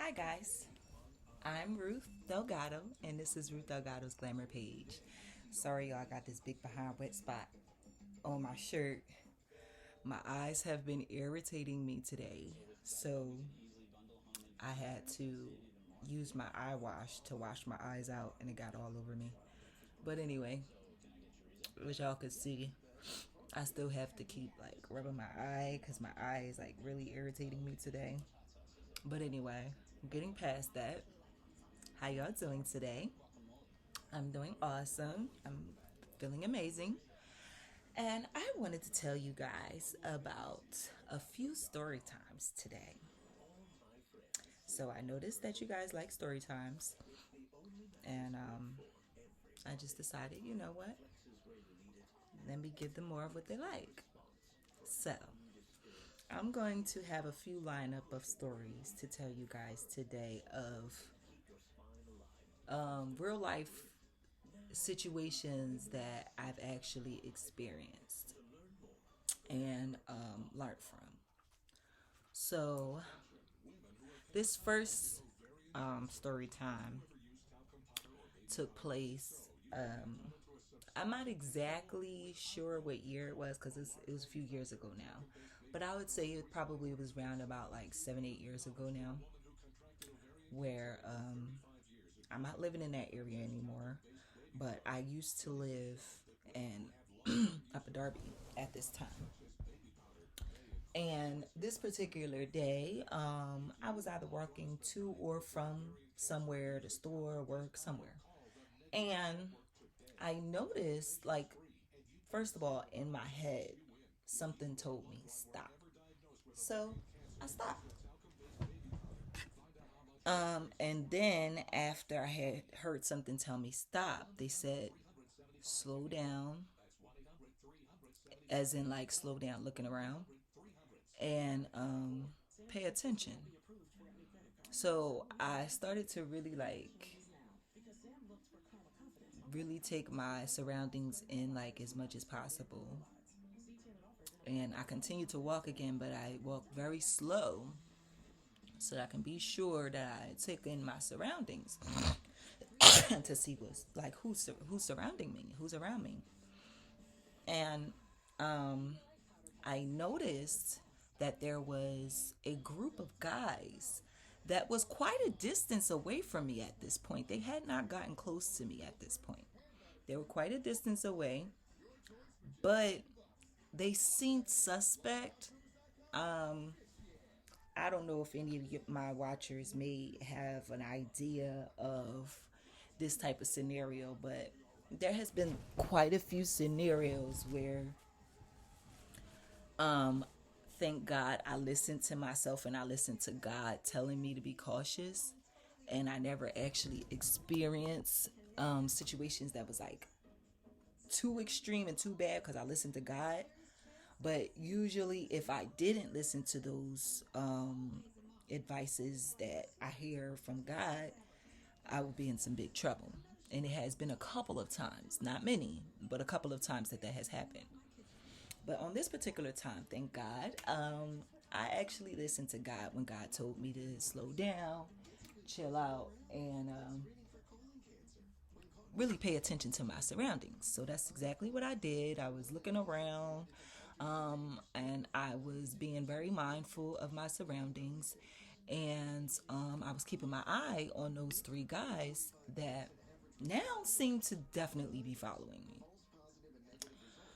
Hi guys, I'm Ruth Delgado, and this is Ruth Delgado's Glamour Page. Sorry, y'all, I got this big behind wet spot on my shirt. My eyes have been irritating me today, so I had to use my eye wash to wash my eyes out, and it got all over me. But anyway, as y'all could see, I still have to keep like rubbing my eye because my eye is like really irritating me today. But anyway, getting past that. How y'all doing today? I'm doing awesome. I'm feeling amazing. And I wanted to tell you guys about a few story times today. So I noticed that you guys like story times, and I just decided, you know what? Let me give them more of what they like. So I'm going to have a few lineup of stories to tell you guys today of real life situations that I've actually experienced and learned from. So, this first story time took place. I'm not exactly sure what year it was because it was a few years ago now. But I would say it probably was around about like 7, 8 years ago now, where I'm not living in that area anymore. But I used to live in Upper Darby at this time. And this particular day, I was either walking to or from somewhere, the store, work, somewhere. And I noticed, like, first of all, in my head, something told me stop. So I stopped. And then after I had heard something tell me stop, they said slow down, as in like slow down, looking around, and pay attention. So I started to really really take my surroundings in like as much as possible. And I continued to walk again, but I walked very slow so that I can be sure that I take in my surroundings to see what's like who's surrounding me, who's around me. And um, I noticed that there was a group of guys that was quite a distance away from me at this point. They had not gotten close to me at this point. They were quite a distance away, but they seemed suspect. Um, I don't know if any of my watchers may have an idea of this type of scenario, but there has been quite a few scenarios where, um, thank God, I listened to myself and I listened to God telling me to be cautious, and I never actually experienced situations that was like too extreme and too bad because I listened to God. But usually, if I didn't listen to those advices that I hear from God, I would be in some big trouble. And it has been a couple of times, not many, but a couple of times that has happened. But on this particular time, thank God, I actually listened to God when God told me to slow down, chill out, and really pay attention to my surroundings. So that's exactly what I did. I was looking around, and I was being very mindful of my surroundings. And I was keeping my eye on those three guys that now seem to definitely be following me.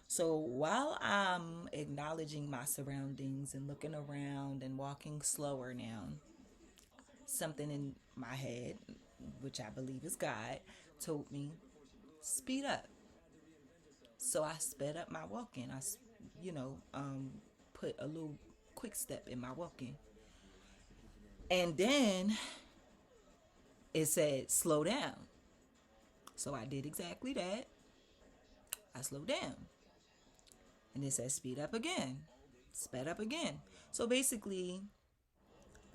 So while I'm acknowledging my surroundings and looking around and walking slower now, something in my head, which I believe is God, told me, speed up. So I sped up my walking. You know, put a little quick step in my walking. And then it said, slow down. So I did exactly that. I slowed down. And it said, speed up again. Sped up again. So basically,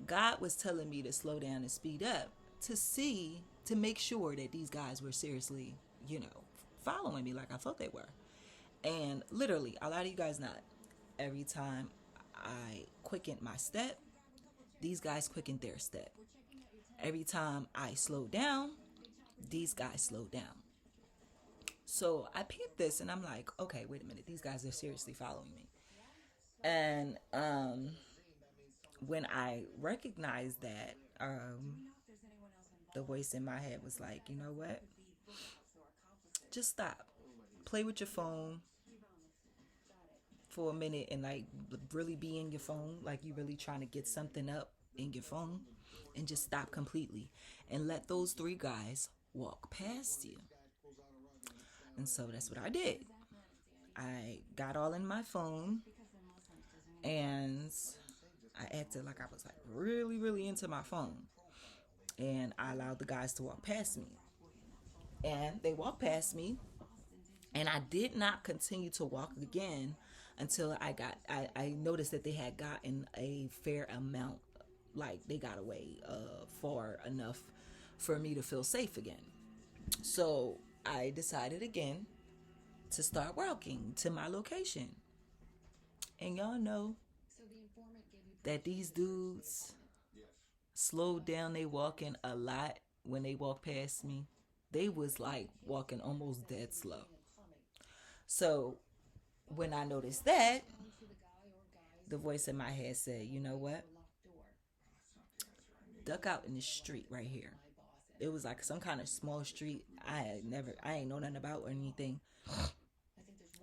God was telling me to slow down and speed up to make sure that these guys were seriously, you know, following me like I thought they were. And literally, a lot of you guys not. Every time I quickened my step, these guys quickened their step. Every time I slowed down, these guys slowed down. So I peeped this and I'm like, okay, wait a minute, these guys are seriously following me. And when I recognized that, the voice in my head was like, you know what? Just stop. Play with your phone for a minute and like really be in your phone, like you really trying to get something up in your phone, and just stop completely and let those three guys walk past you. And so that's what I did. I got all in my phone and I acted like I was like really, really into my phone. And I allowed the guys to walk past me. And they walked past me, and I did not continue to walk again until I noticed that they had gotten a fair amount, like they got away far enough for me to feel safe again. So I decided again to start walking to my location. And y'all know that these dudes slowed down they walking a lot when they walked past me. They was like walking almost dead slow. So when I noticed that, the voice in my head said, you know what? Duck out in the street right here. It was like some kind of small street I ain't know nothing about or anything.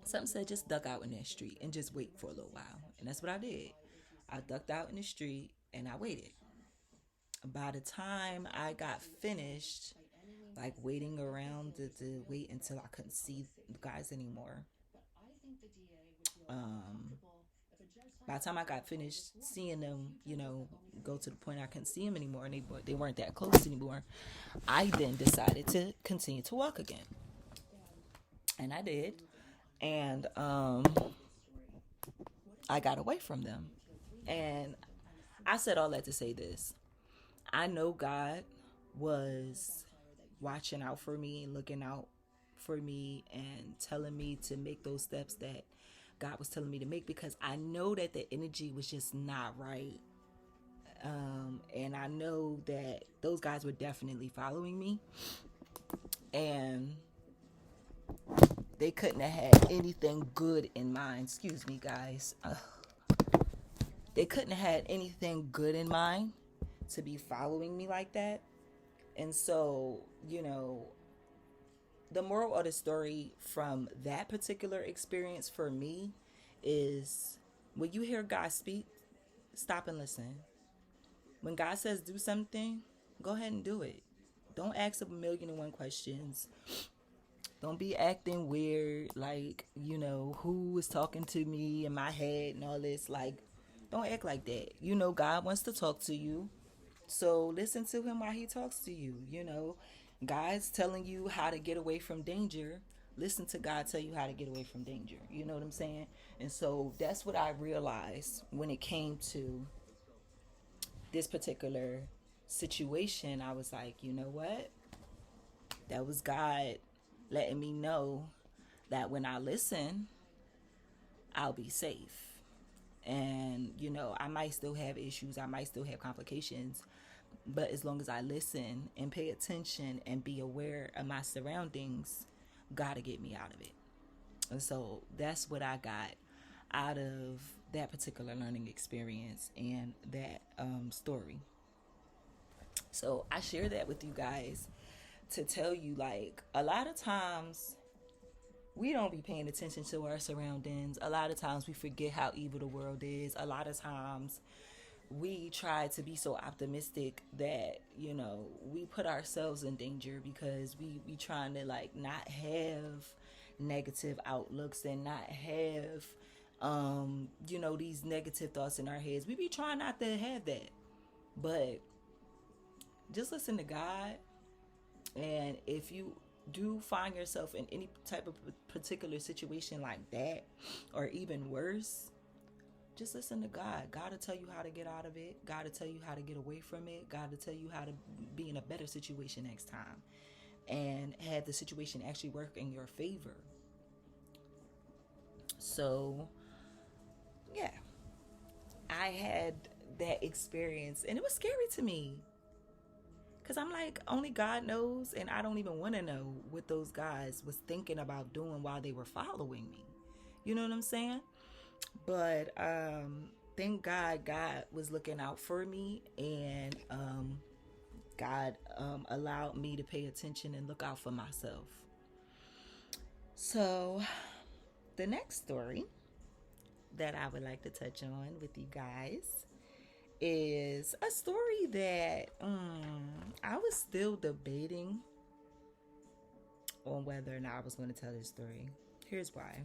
Something said just duck out in that street and just wait for a little while. And that's what I did. I ducked out in the street and I waited. By the time I got finished, like waiting around to wait until I couldn't see the guys anymore. Um, by the time I got finished seeing them, go to the point I couldn't see them anymore, and they weren't that close anymore. I then decided to continue to walk again, and I did, and I got away from them. And I said all that to say this: I know God was watching out for me and looking out for me and telling me to make those steps that God was telling me to make, because I know that the energy was just not right. And I know that those guys were definitely following me, and they couldn't have had anything good in mind. Excuse me, guys. They couldn't have had anything good in mind to be following me like that. And so, the moral of the story from that particular experience for me is, when you hear God speak, stop and listen. When God says do something, go ahead and do it. Don't ask a million and one questions. Don't be acting weird, like, who is talking to me in my head and all this. Like, don't act like that. God wants to talk to you. So listen to him while he talks to you. God's telling you how to get away from danger. Listen to God tell you how to get away from danger. You know what I'm saying? And so that's what I realized when it came to this particular situation. I was like, you know what? That was God letting me know that when I listen, I'll be safe. And, I might still have issues, I might still have complications, but as long as I listen and pay attention and be aware of my surroundings, God will get me out of it. And so that's what I got out of that particular learning experience and that story. So I share that with you guys to tell you, like, a lot of times we don't be paying attention to our surroundings. A lot of times we forget how evil the world is. A lot of times we try to be so optimistic that, we put ourselves in danger because we trying to, like, not have negative outlooks and not have these negative thoughts in our heads. We be trying not to have that. But just listen to God. And if you do find yourself in any type of particular situation like that, or even worse, just listen to God. God will tell you how to get out of it. God will tell you how to get away from it. God will tell you how to be in a better situation next time and have the situation actually work in your favor. So, yeah, I had that experience and it was scary to me. Because I'm like, only God knows, and I don't even want to know what those guys was thinking about doing while they were following me. You know what I'm saying? But thank God, God was looking out for me, and God allowed me to pay attention and look out for myself. So, the next story that I would like to touch on with you guys is a story that I was still debating on whether or not I was going to tell this story. Here's why.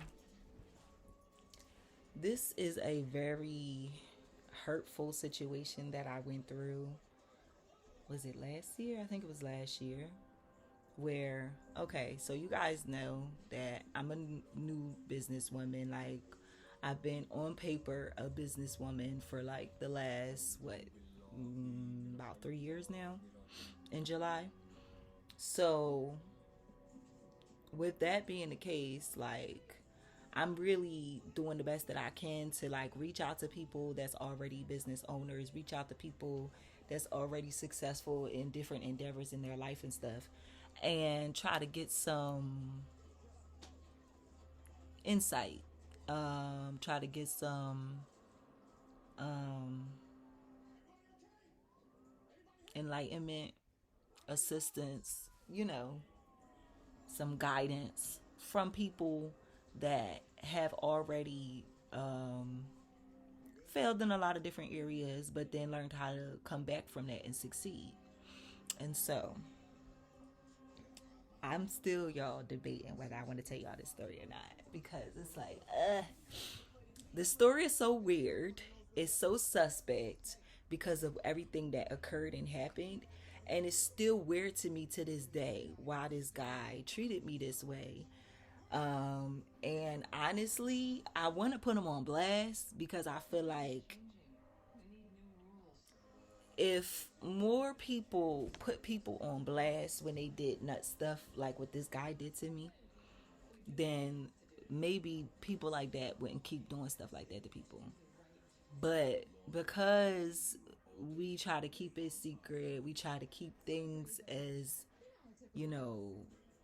This is a very hurtful situation that I went through. Was it last year? I think it was last year. Where, okay, so you guys know that I'm a new businesswoman. Like, I've been on paper a businesswoman for like the last, about 3 years now in July. So, with that being the case, like, I'm really doing the best that I can to like reach out to people that's already business owners, reach out to people that's already successful in different endeavors in their life and stuff, and try to get some insight, try to get some um, enlightenment, assistance, some guidance from people that have already failed in a lot of different areas, but then learned how to come back from that and succeed. And so I'm still, y'all, debating whether I want to tell y'all this story or not, because it's like, the story is so weird. It's so suspect because of everything that occurred and happened. And it's still weird to me to this day why this guy treated me this way. And honestly, I want to put him on blast because I feel like if more people put people on blast when they did nut stuff like what this guy did to me, then maybe people like that wouldn't keep doing stuff like that to people. But because we try to keep it secret, we try to keep things as, you know,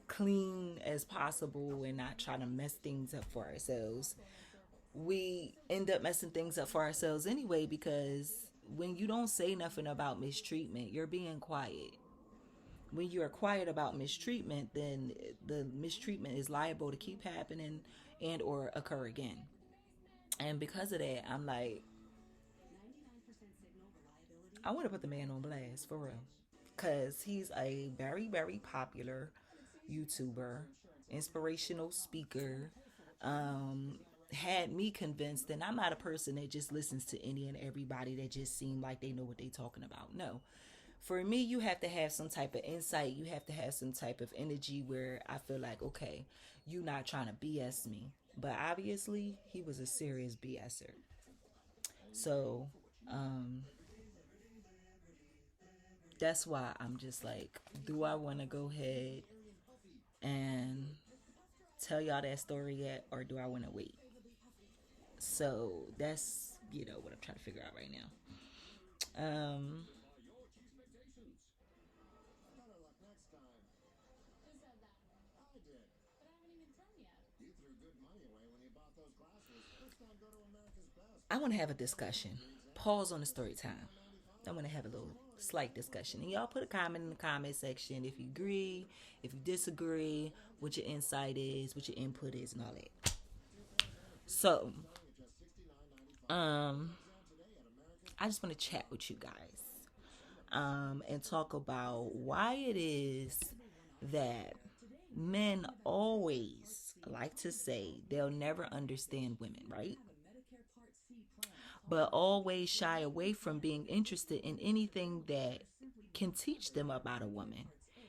clean as possible and not try to mess things up for ourselves, we end up messing things up for ourselves anyway, because when you don't say nothing about mistreatment, you're being quiet. When you're quiet about mistreatment, then the mistreatment is liable to keep happening and or occur again. And because of that, I'm like, I want to put the man on blast for real, because he's a very, very popular YouTuber, inspirational speaker. Had me convinced, and I'm not a person that just listens to any and everybody that just seem like they know what they talking about. No. For me, you have to have some type of insight. You have to have some type of energy where I feel like, okay, you not trying to BS me. But obviously, he was a serious BSer. So, that's why I'm just like, do I want to go ahead and tell y'all that story yet, or do I want to wait? So that's what I'm trying to figure out right now. I want to have a discussion. Pause on the story time. I want to have a little slight discussion. And y'all put a comment in the comment section if you agree, if you disagree, what your insight is, what your input is, and all that. So, I just want to chat with you guys, and talk about why it is that men always like to say they'll never understand women, right? But always shy away from being interested in anything that can teach them about a woman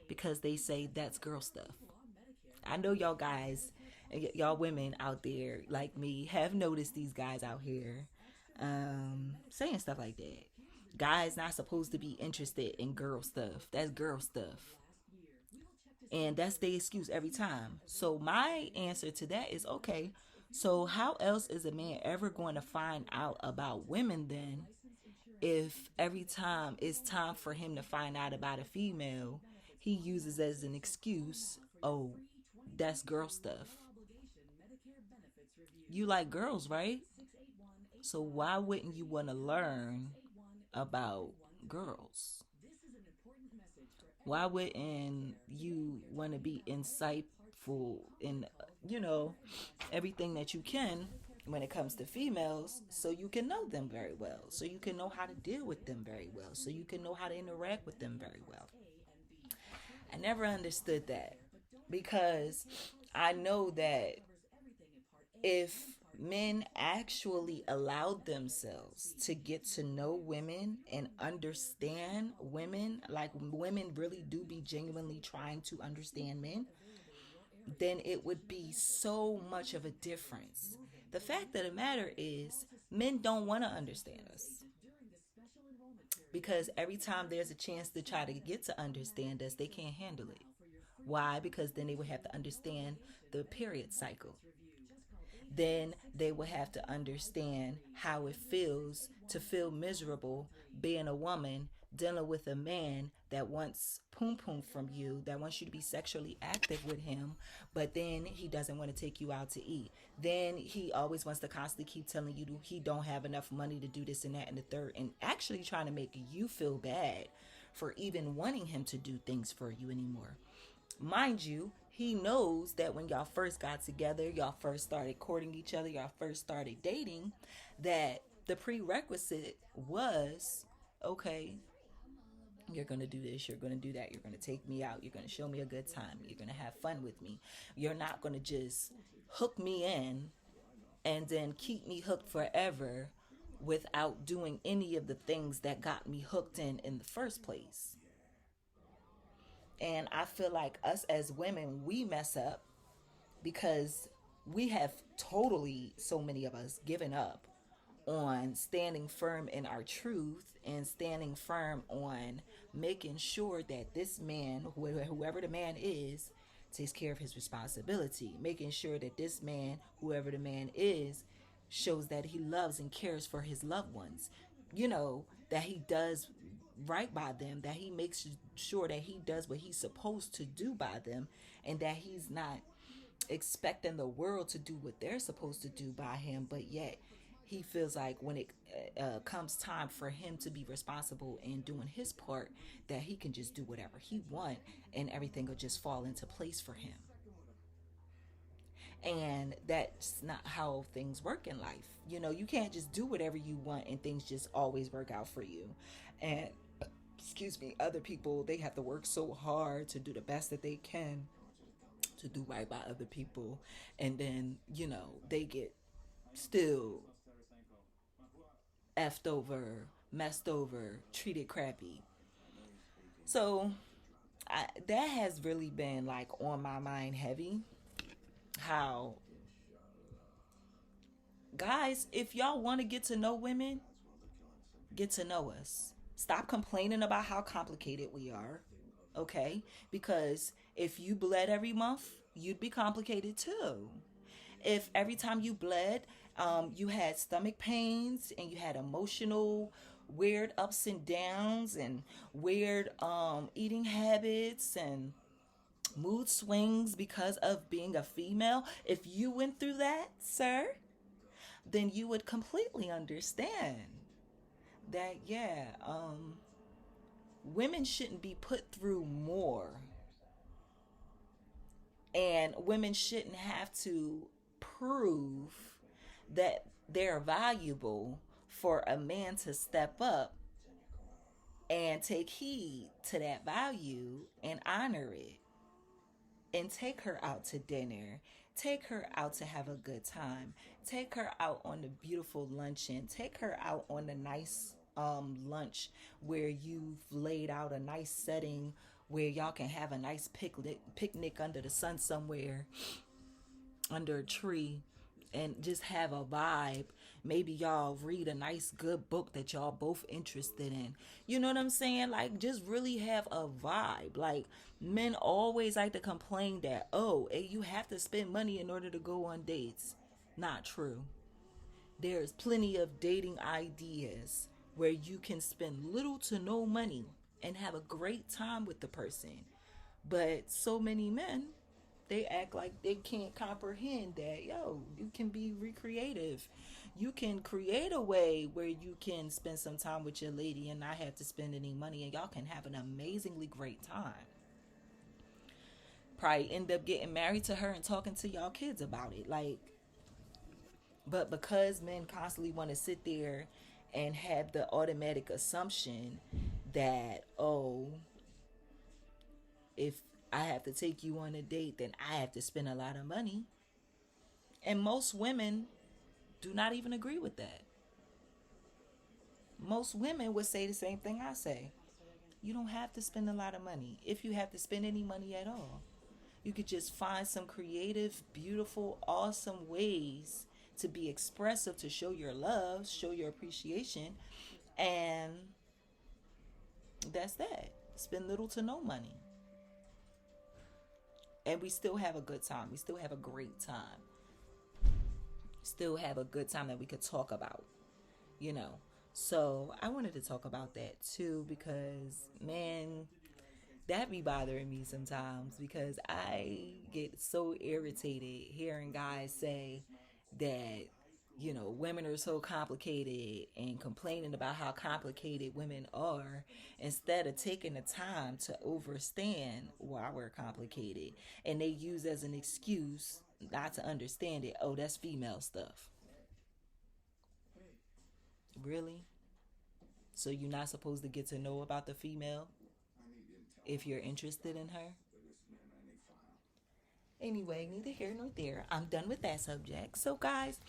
because they say that's girl stuff. I know y'all guys, y'all women out there like me have noticed these guys out here saying stuff like that. Guys not supposed to be interested in girl stuff. That's girl stuff. And that's the excuse every time. So my answer to that is, okay, so how else is a man ever going to find out about women then if every time it's time for him to find out about a female, he uses as an excuse, oh, that's girl stuff. You like girls, right? So why wouldn't you want to learn about girls? Why wouldn't you want to be insightful in, you know, everything that you can when it comes to females, so you can know them very well, so you can know how to deal with them very well, so you can know how to interact with them very well? I never understood that, because I know that if men actually allowed themselves to get to know women and understand women, like women really do be genuinely trying to understand men, then it would be so much of a difference. The fact of the matter is, men don't want to understand us, because every time there's a chance to try to get to understand us, they can't handle it. Why? Because then they would have to understand the period cycle. Then they would have to understand how it feels to feel miserable being a woman dealing with a man that wants poom poom from you, that wants you to be sexually active with him, but then he doesn't want to take you out to eat. Then he always wants to constantly keep telling you he don't have enough money to do this and that and the third, and actually trying to make you feel bad for even wanting him to do things for you anymore. Mind you, he knows that when y'all first got together, y'all first started courting each other, y'all first started dating, that the prerequisite was, okay, you're going to do this, you're going to do that, you're going to take me out, you're going to show me a good time, you're going to have fun with me. You're not going to just hook me in and then keep me hooked forever without doing any of the things that got me hooked in the first place. And I feel like us as women, we mess up because we have totally, so many of us, given up on standing firm in our truth and standing firm on making sure that this man, whoever the man is, takes care of his responsibility. Making sure that this man, whoever the man is, shows that he loves and cares for his loved ones. That he does right by them, that he makes sure that he does what he's supposed to do by them, and that he's not expecting the world to do what they're supposed to do by him, but yet he feels like when it comes time for him to be responsible in doing his part, that he can just do whatever he want and everything will just fall into place for him. And that's not how things work in life. You can't just do whatever you want and things just always work out for you. And excuse me, other people, they have to work so hard to do the best that they can to do right by other people, and then they get still effed over, messed over, treated crappy. So that has really been like on my mind heavy. How, guys, if y'all want to get to know women, get to know us. Stop complaining about how complicated we are, okay? Because if you bled every month, you'd be complicated too. If every time you bled, you had stomach pains and you had emotional weird ups and downs and weird eating habits and mood swings because of being a female, if you went through that, sir, then you would completely understand that, yeah, women shouldn't be put through more, and women shouldn't have to prove that they're valuable for a man to step up and take heed to that value and honor it, and take her out to dinner, take her out to have a good time, take her out on the beautiful luncheon, take her out on the nice lunch where you've laid out a nice setting where y'all can have a nice picnic under the sun somewhere, under a tree, and just have a vibe. Maybe y'all read a nice good book that y'all both interested in. You know what I'm saying? Like, just really have a vibe. Like, men always like to complain that, oh, you have to spend money in order to go on dates. Not true. There's plenty of dating ideas where you can spend little to no money and have a great time with the person. But so many men, they act like they can't comprehend that, yo, you can be recreative. You can create a way where you can spend some time with your lady and not have to spend any money, and y'all can have an amazingly great time. Probably end up getting married to her and talking to y'all kids about it. Like, but because men constantly want to sit there and have the automatic assumption that, oh, if I have to take you on a date, then I have to spend a lot of money. And most women do not even agree with that. Most women would say the same thing I say. You don't have to spend a lot of money, if you have to spend any money at all. You could just find some creative, beautiful, awesome ways to be expressive, to show your love, show your appreciation, and that's that. Spend little to no money. And we still have a good time. We still have a great time. Still have a good time that we could talk about, you know. So I wanted to talk about that too because, man, that be bothering me sometimes because I get so irritated hearing guys say that, women are so complicated and complaining about how complicated women are instead of taking the time to understand why we're complicated. And they use as an excuse not to understand it. Oh, that's female stuff. Really? So you're not supposed to get to know about the female if you're interested in her? Anyway, neither here nor there. I'm done with that subject. So, guys,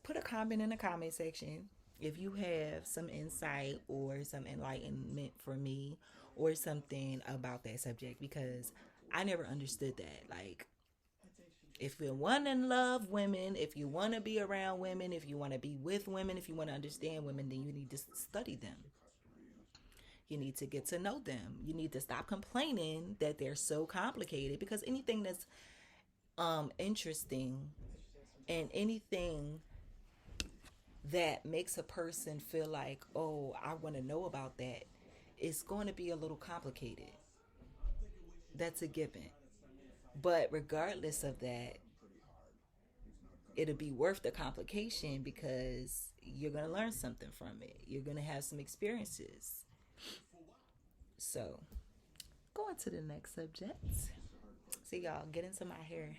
put a comment in the comment section if you have some insight or some enlightenment for me or something about that subject because I never understood that. Like, if you want to love women, if you want to be around women, if you want to be with women, if you want to understand women, then you need to study them. You need to get to know them. You need to stop complaining that they're so complicated because anything that's interesting and anything that makes a person feel like, oh, I want to know about that, it's going to be a little complicated. That's a given. But regardless of that, it'll be worth the complication because you're going to learn something from it. You're going to have some experiences. So, going to the next subject. See, y'all, get into my hair.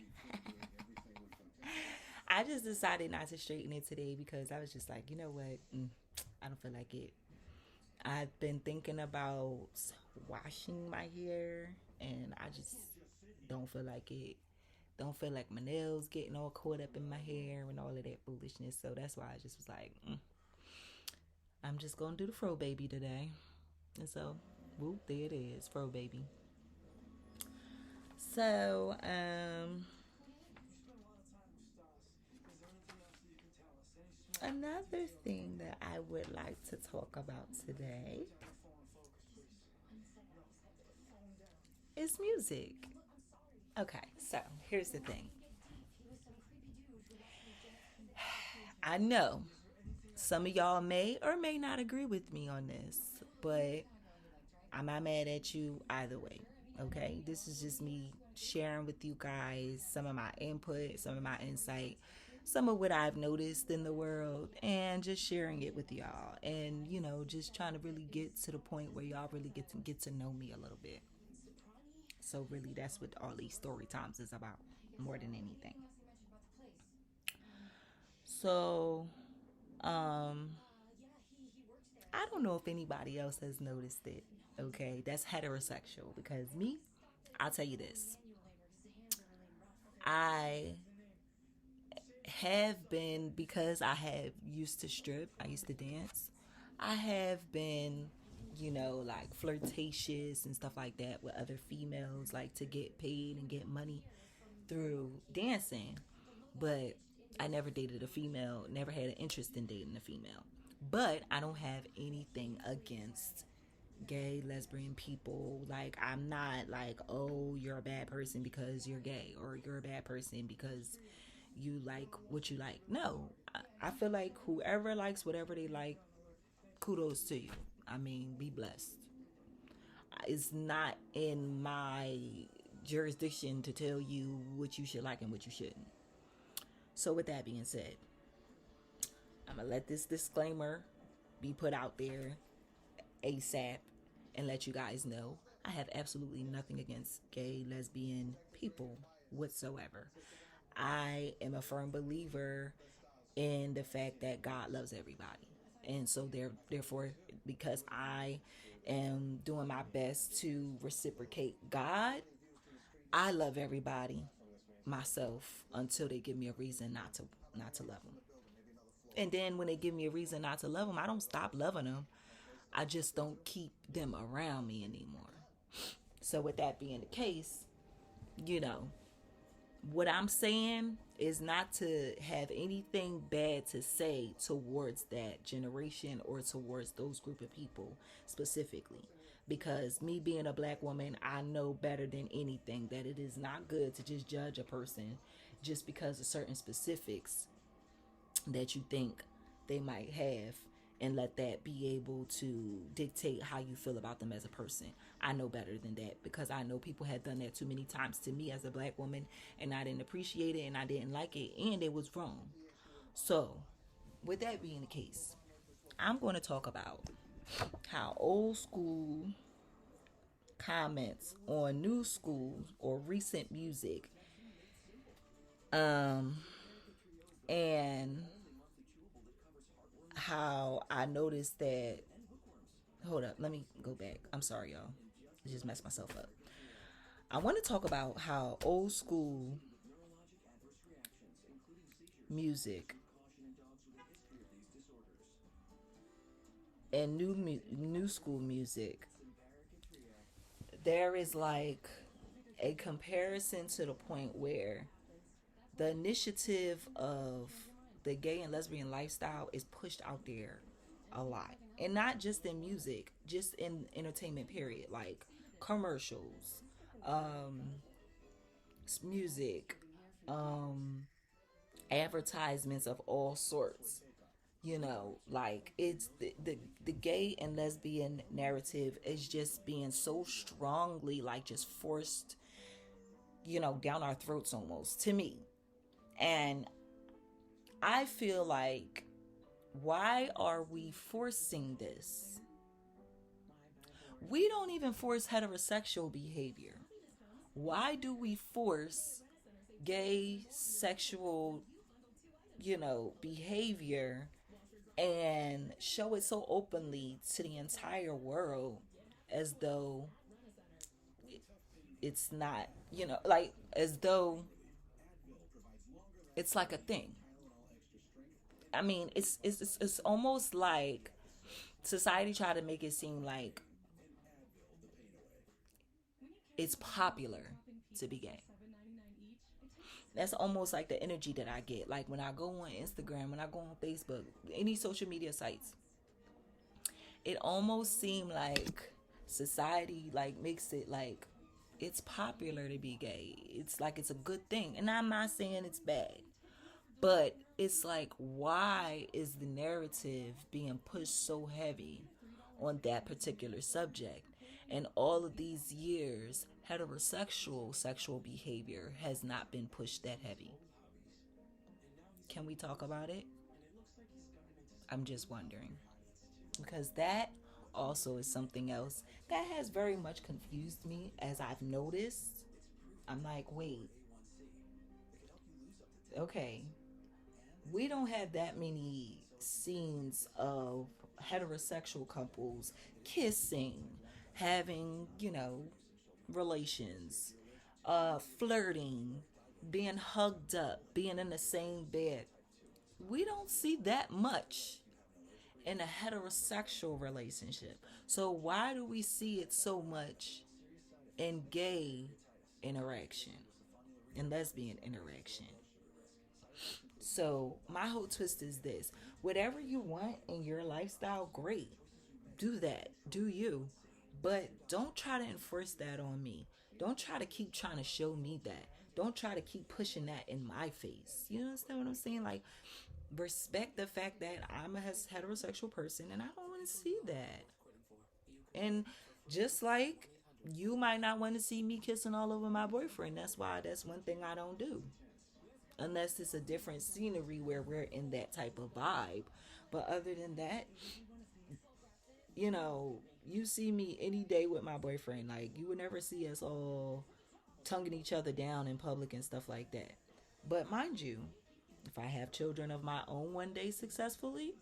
I just decided not to straighten it today because I was just like, you know what? I don't feel like it. I've been thinking about washing my hair and I just don't feel like it. Don't feel like my nails getting all caught up in my hair and all of that foolishness. So that's why I just was like, I'm just going to do the fro baby today. And so, whoop, there it is, fro baby. So, another thing that I would like to talk about today is music. Okay, so here's the thing. I know some of y'all may or may not agree with me on this, but I'm not mad at you either way. Okay, this is just me sharing with you guys some of my input, some of my insight, some of what I've noticed in the world, and just sharing it with y'all. And just trying to really get to the point where y'all really get to know me a little bit. So really, that's what all these story times is about, more than anything. So, um, I don't know if anybody else has noticed it. Okay, that's heterosexual because me, I'll tell you this. I have been, because I have used to strip, I used to dance. I have been, like flirtatious and stuff like that with other females, like to get paid and get money through dancing. But I never dated a female, never had an interest in dating a female. But I don't have anything against gay, lesbian people. Like, I'm not like, oh, you're a bad person because you're gay, or you're a bad person because you like what you like. No, I feel like whoever likes whatever they like, kudos to you. I mean, be blessed. It's not in my jurisdiction to tell you what you should like and what you shouldn't. So, with that being said, I'm going to let this disclaimer be put out there ASAP and let you guys know I have absolutely nothing against gay, lesbian people whatsoever. I am a firm believer in the fact that God loves everybody. And so therefore, because I am doing my best to reciprocate God, I love everybody myself until they give me a reason not to love them. And then when they give me a reason not to love them, I don't stop loving them. I just don't keep them around me anymore. So with that being the case, you know, what I'm saying is not to have anything bad to say towards that generation or towards those group of people specifically. Because me being a black woman, I know better than anything that it is not good to just judge a person just because of certain specifics that you think they might have and let that be able to dictate how you feel about them as a person. I know better than that because I know people had done that too many times to me as a black woman and I didn't appreciate it and I didn't like it and it was wrong. So, with that being the case, I'm going to talk about how old school comments on new school or recent music and how I noticed that. Hold up, let me go back. I'm sorry, y'all. I just messed myself up. I want to talk about how old school music and new school music, there is like a comparison to the point where the initiative of the gay and lesbian lifestyle is pushed out there a lot. And not just in music, just in entertainment period, like commercials, music, advertisements of all sorts. You know, like it's the gay and lesbian narrative is just being so strongly like just forced, down our throats almost to me. And I feel like, why are we forcing this? We don't even force heterosexual behavior. Why do we force gay sexual, behavior and show it so openly to the entire world as though it's not, like as though it's like a thing? I mean, it's almost like society try to make it seem like it's popular to be gay. That's almost like the energy that I get. Like when I go on Instagram, when I go on Facebook, any social media sites, it almost seems like society like makes it like it's popular to be gay. It's like it's a good thing. And I'm not saying it's bad. But it's like, why is the narrative being pushed so heavy on that particular subject? And all of these years, heterosexual sexual behavior has not been pushed that heavy. Can we talk about it? I'm just wondering. Because that also is something else that has very much confused me as I've noticed. I'm like, wait, okay, we don't have that many scenes of heterosexual couples kissing, having, relations, flirting, being hugged up, being in the same bed. We don't see that much in a heterosexual relationship. So why do we see it so much in gay interaction and lesbian interaction? So my whole twist is this: whatever you want in your lifestyle, great, do that, do you, but don't try to enforce that on me. Don't try to keep trying to show me that. Don't try to keep pushing that in my face. You understand what I'm saying? Like, respect the fact that I'm a heterosexual person and I don't to see that. And just like you might not want to see me kissing all over my boyfriend, that's one thing I don't do. Unless it's a different scenery where we're in that type of vibe. But other than that, you see me any day with my boyfriend. Like, you would never see us all tonguing each other down in public and stuff like that. But mind you, if I have children of my own one day successfully,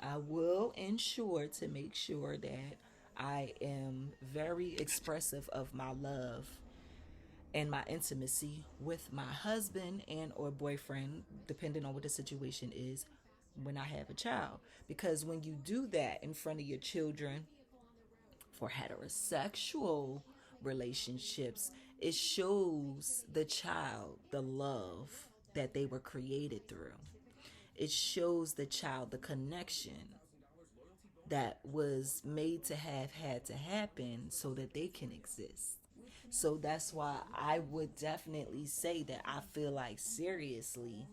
I will ensure to make sure that I am very expressive of my love and my intimacy with my husband and or boyfriend, depending on what the situation is, when I have a child. Because when you do that in front of your children for heterosexual relationships, it shows the child the love that they were created through. It shows the child the connection that was made to have had to happen so that they can exist. So that's why I would definitely say that I feel like, seriously,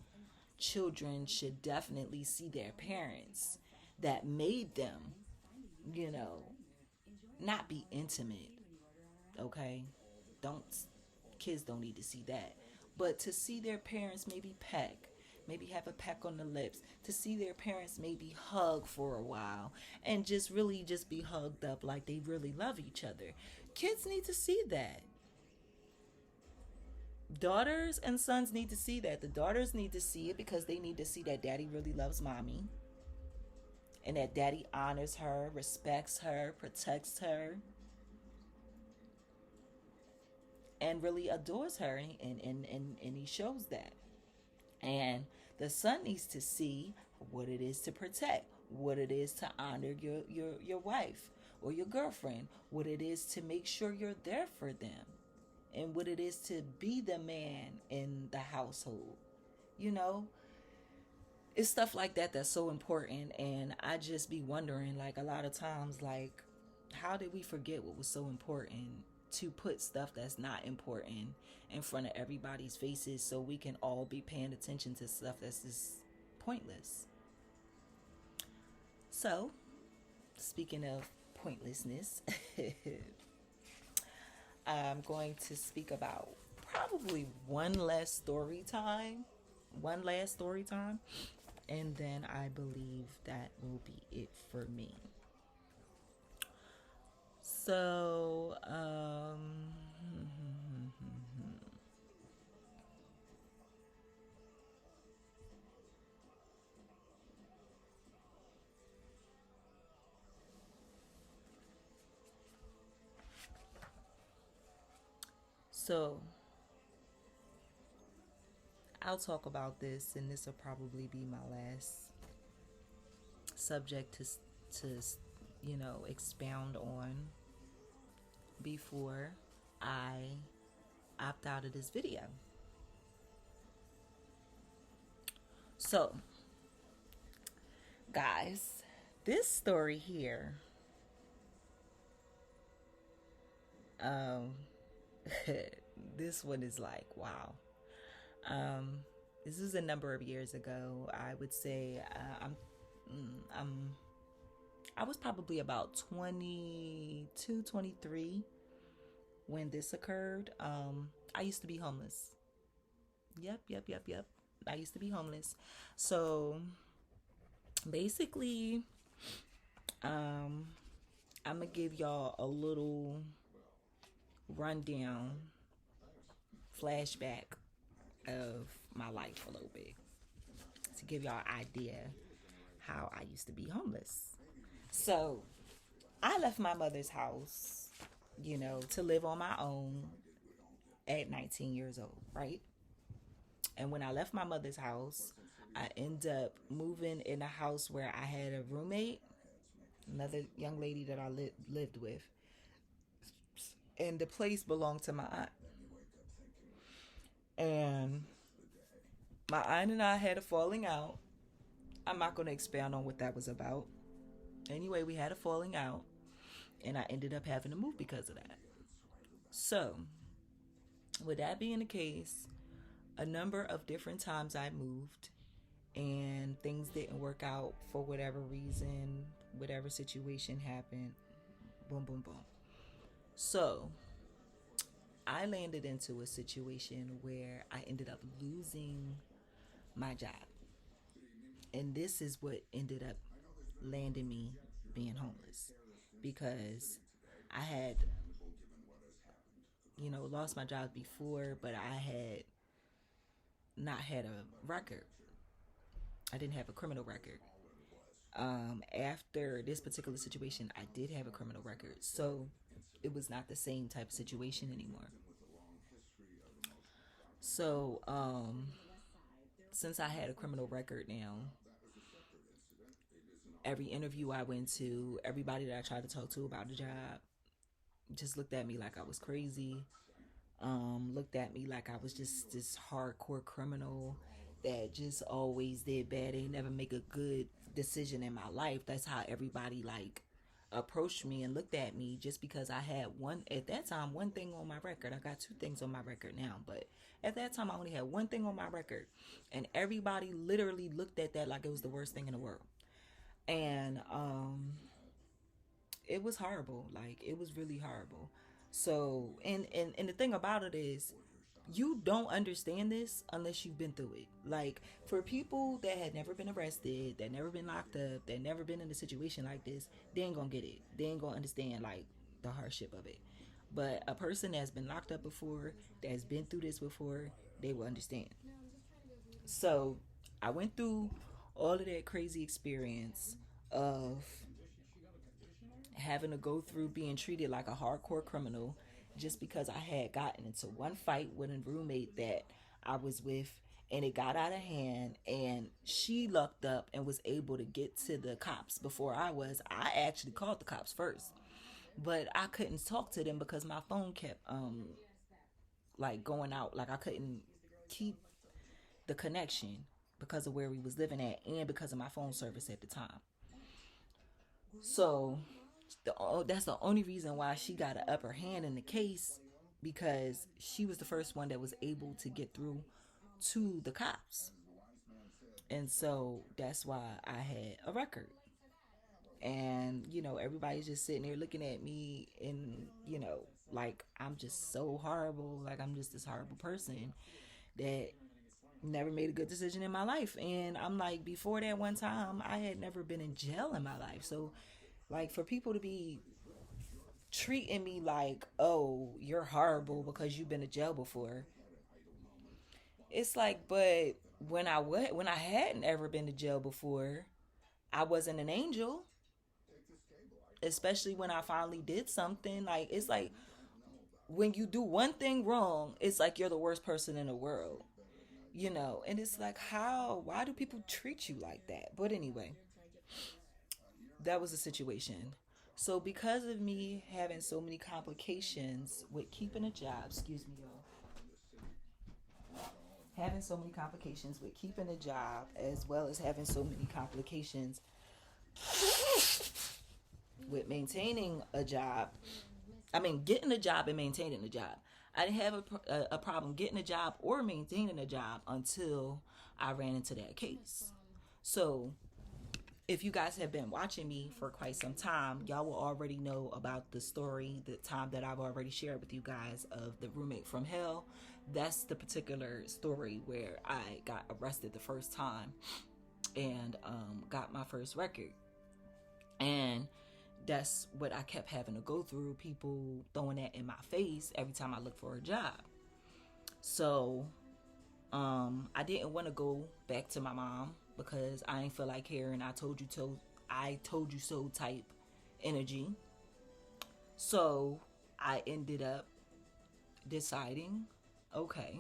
children should definitely see their parents that made them, you know, not be intimate, okay? Don't Kids don't need to see that. But to see their parents maybe peck, maybe have a peck on the lips, to see their parents maybe hug for a while and just really just be hugged up like they really love each other. Kids need to see that. Daughters and sons need to see that. The daughters need to see it because they need to see that daddy really loves mommy and that daddy honors her, respects her, protects her, and really adores her, and he shows that. And the son needs to see what it is to protect, what it is to honor your wife or your girlfriend, what it is to make sure you're there for them, and what it is to be the man in the household. You know, it's stuff like that that's so important. And I just be wondering, like, a lot of times, like, how did we forget what was so important to put stuff that's not important in front of everybody's faces so we can all be paying attention to stuff that's just pointless? So, speaking of pointlessness, I'm going to speak about probably one last story time, and then I believe that will be it for me. So, so I'll talk about this, and this will probably be my last subject to expound on before I opt out of this video. So, guys, this story here, this one is like, wow. This was a number of years ago. I would say I was probably about 22, 23 when this occurred. I used to be homeless. Yep. I used to be homeless. So basically, I'm gonna give y'all a little rundown, flashback of my life a little bit to give y'all an idea how I used to be homeless. So I left my mother's house, to live on my own at 19 years old, right? And when I left my mother's house, I ended up moving in a house where I had a roommate, another young lady that I lived with, and the place belonged to my aunt. And my aunt and I had a falling out. I'm not going to expound on what that was about. Anyway, we had a falling out, and I ended up having to move because of that. So, with that being the case, a number of different times I moved, and things didn't work out for whatever reason. whatever situation happened, boom, boom, boom. So I landed into a situation where I ended up losing my job. And this is what ended up landing me being homeless because I had, lost my job before, but I had not had a record. I didn't have a criminal record. After this particular situation, I did have a criminal record. So it was not the same type of situation anymore. So, since I had a criminal record now, every interview I went to, everybody that I tried to talk to about the job, just looked at me like I was crazy. Looked at me like I was just this hardcore criminal that just always did bad. They never make a good decision in my life. That's how everybody like approached me and looked at me just because I had one at that time one thing on my record. I got two things on my record now, but at that time I only had one thing on my record, and everybody literally looked at that like it was the worst thing in the world. And it was horrible. Like it was really horrible. So and the thing about it is you don't understand this unless you've been through it. Like for people that had never been arrested, that never been locked up, that never been in a situation like this, they ain't gonna get it. They ain't gonna understand like the hardship of it. But a person that's been locked up before, that's been through this before, they will understand. So I went through all of that crazy experience of having to go through being treated like a hardcore criminal just because I had gotten into one fight with a roommate that I was with, and it got out of hand, and she lucked up and was able to get to the cops before I was. I actually called the cops first, but I couldn't talk to them because my phone kept like going out. Like I couldn't keep the connection because of where we was living at and because of my phone service at the time. So that's the only reason why she got an upper hand in the case, because she was the first one that was able to get through to the cops. And so that's why I had a record. And, everybody's just sitting there looking at me and, like I'm just so horrible. Like I'm just this horrible person that never made a good decision in my life. And I'm like, before that one time, I had never been in jail in my life. So, like, for people to be treating me like, oh, you're horrible because you've been to jail before, it's like, but when I hadn't ever been to jail before, I wasn't an angel. Especially when I finally did something, like it's like when you do one thing wrong, it's like you're the worst person in the world, and it's like, why do people treat you like that? But anyway, that was the situation. So because of me having so many complications with keeping a job, excuse me, y'all, having so many complications with keeping a job, as well as having so many complications with maintaining a job. I mean, getting a job and maintaining a job. I didn't have a problem getting a job or maintaining a job until I ran into that case. So if you guys have been watching me for quite some time, y'all will already know about the story, the time that I've already shared with you guys of the roommate from hell. That's the particular story where I got arrested the first time and got my first record. And that's what I kept having to go through, people throwing that in my face every time I look for a job. So I didn't want to go back to my mom because I ain't feel like hearing I told you so type energy. So I ended up deciding, okay,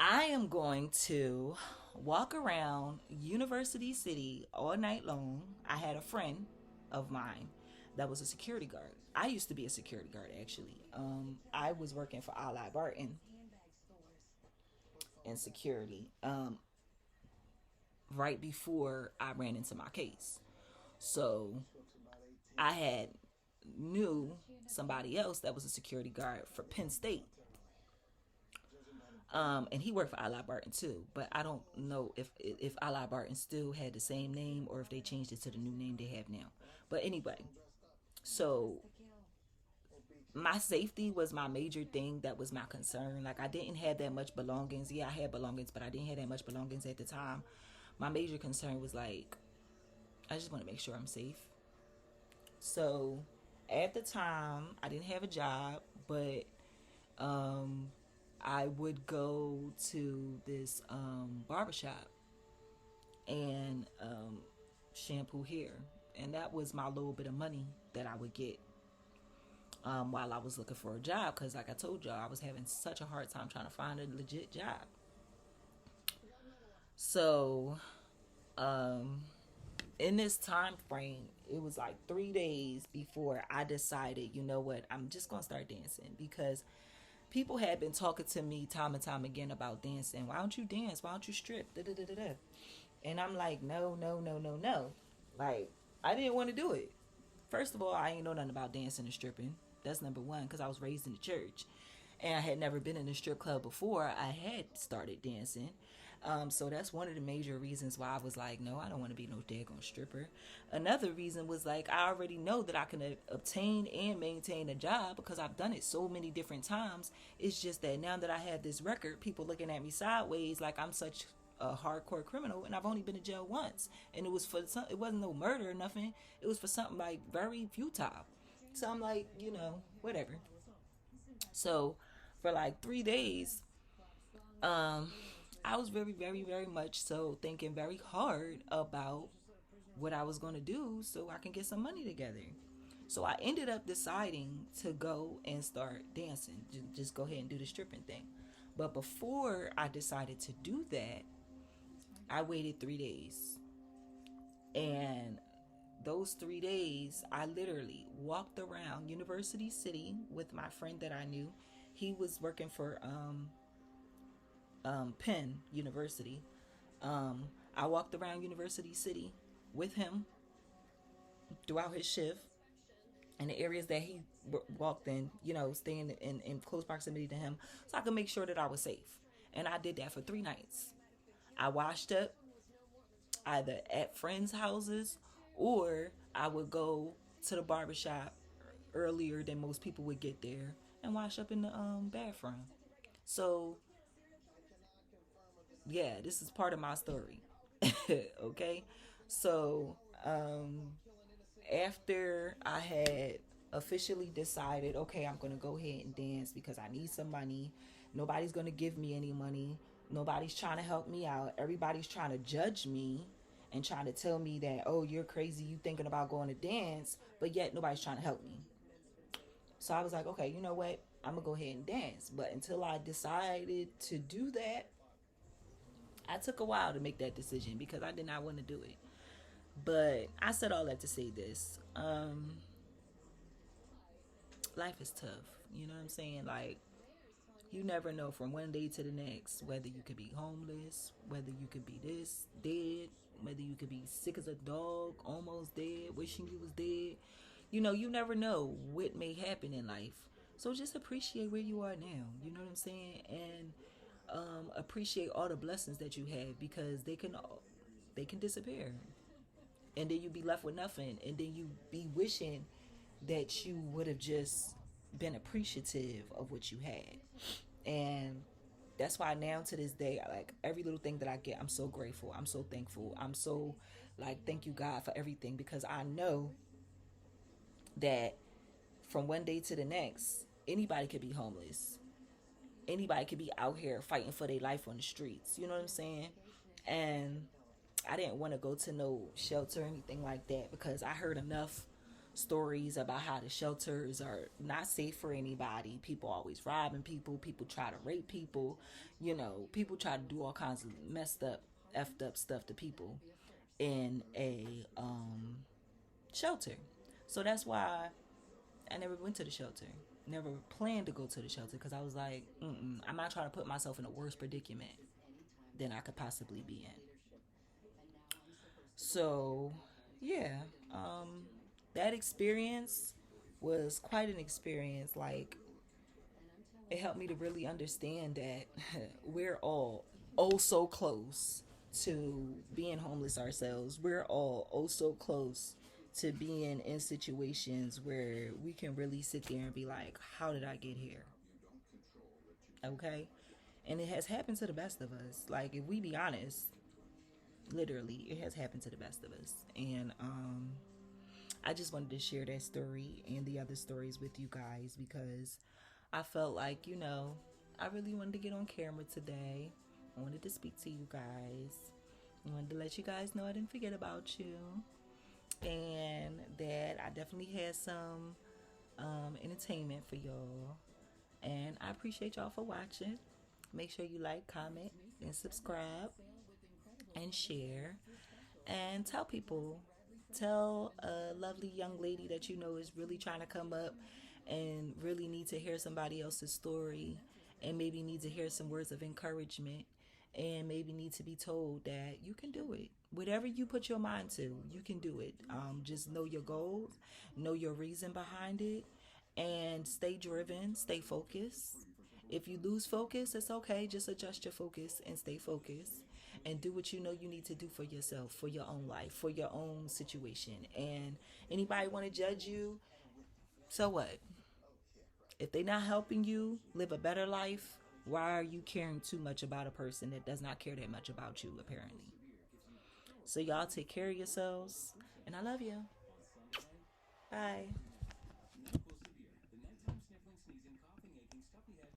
I am going to walk around University City all night long. I had a friend of mine that was a security guard. I used to be a security guard, actually. I was working for Ally Barton in security right before I ran into my case. So I had knew somebody else that was a security guard for Penn State. And he worked for Ali Barton too, but I don't know if Ali Barton still had the same name or if they changed it to the new name they have now. But anyway, so my safety was my major thing that was my concern. Like, I didn't have that much belongings. Yeah, I had belongings, but I didn't have that much belongings at the time. My major concern was like, I just want to make sure I'm safe. So at the time, I didn't have a job, but um, I would go to this barbershop and shampoo hair. And that was my little bit of money that I would get while I was looking for a job. Because, like I told y'all, I was having such a hard time trying to find a legit job. So, um, in this time frame, it was like 3 days before I decided, you know what, I'm just gonna start dancing because people had been talking to me time and time again about dancing. Why don't you dance? Why don't you strip? Da, da, da, da, da. And I'm like, no, no, no, no, no. Like, I didn't want to do it. First of all, I ain't know nothing about dancing and stripping. That's number one, because I was raised in the church. And I had never been in a strip club before I had started dancing. So that's one of the major reasons why I was like, no, I don't want to be no daggone stripper. Another reason was like, I already know that I can obtain and maintain a job because I've done it so many different times. It's just that now that I have this record, people looking at me sideways like I'm such a hardcore criminal, and I've only been to jail once, and it was for some, it wasn't no murder or nothing. It was for something like very futile. So I'm like, whatever. So for like 3 days, um, I was very, very, very much so thinking very hard about what I was going to do so I can get some money together. So I ended up deciding to go and start dancing, just go ahead and do the stripping thing. But before I decided to do that, I waited 3 days. And those 3 days, I literally walked around University City with my friend that I knew. He was working for Penn University. I walked around University City with him throughout his shift in the areas that he walked in, staying in close proximity to him so I could make sure that I was safe. And I did that for 3 nights. I washed up either at friends' houses or I would go to the barbershop earlier than most people would get there and wash up in the bathroom. So, yeah, this is part of my story. Okay? So, after I had officially decided, okay, I'm going to go ahead and dance because I need some money. Nobody's going to give me any money. Nobody's trying to help me out. Everybody's trying to judge me and trying to tell me that, oh, you're crazy, you thinking about going to dance, but yet nobody's trying to help me. So I was like, okay, you know what? I'm going to go ahead and dance. But until I decided to do that, I took a while to make that decision because I did not want to do it. But I said all that to say this. Life is tough. You know what I'm saying? Like, you never know from one day to the next whether you could be homeless, whether you could be this, dead, whether you could be sick as a dog, almost dead, wishing you was dead. You never know what may happen in life. So just appreciate where you are now. You know what I'm saying? And appreciate all the blessings that you have because they can disappear, and then you be left with nothing, and then you be wishing that you would have just been appreciative of what you had. And that's why now to this day, like every little thing that I get, I'm so grateful, I'm so thankful, I'm so like, thank you God for everything, because I know that from one day to the next, anybody could be homeless, anybody could be out here fighting for their life on the streets, you know what I'm saying? And I didn't want to go to no shelter or anything like that because I heard enough stories about how the shelters are not safe for anybody. People always robbing people. People try to rape people. People try to do all kinds of messed up, effed up stuff to people in a shelter. So that's why I never went to the shelter. Never planned to go to the shelter because I was like, I'm not trying to put myself in a worse predicament than I could possibly be in. So, yeah, that experience was quite an experience. Like, It helped me to really understand that we're all oh so close to being homeless ourselves. We're all oh so close to being in situations where we can really sit there and be like, how did I get here? Okay? And it has happened to the best of us. Like, if we be honest, literally, it has happened to the best of us. And I just wanted to share that story and the other stories with you guys because I felt like, I really wanted to get on camera today. I wanted to speak to you guys. I wanted to let you guys know I didn't forget about you and that I definitely had some entertainment for y'all. And I appreciate y'all for watching. Make sure you like, comment, and subscribe and share. And tell people, tell a lovely young lady that you know is really trying to come up and really need to hear somebody else's story and maybe need to hear some words of encouragement and maybe need to be told that you can do it. Whatever you put your mind to, you can do it. Just know your goals, know your reason behind it, and stay driven, stay focused. If you lose focus, it's okay. Just adjust your focus and stay focused and do what you know you need to do for yourself, for your own life, for your own situation. And anybody want to judge you, so what? If they're not helping you live a better life, why are you caring too much about a person that does not care that much about you, apparently? So, y'all take care of yourselves, and I love you. Bye.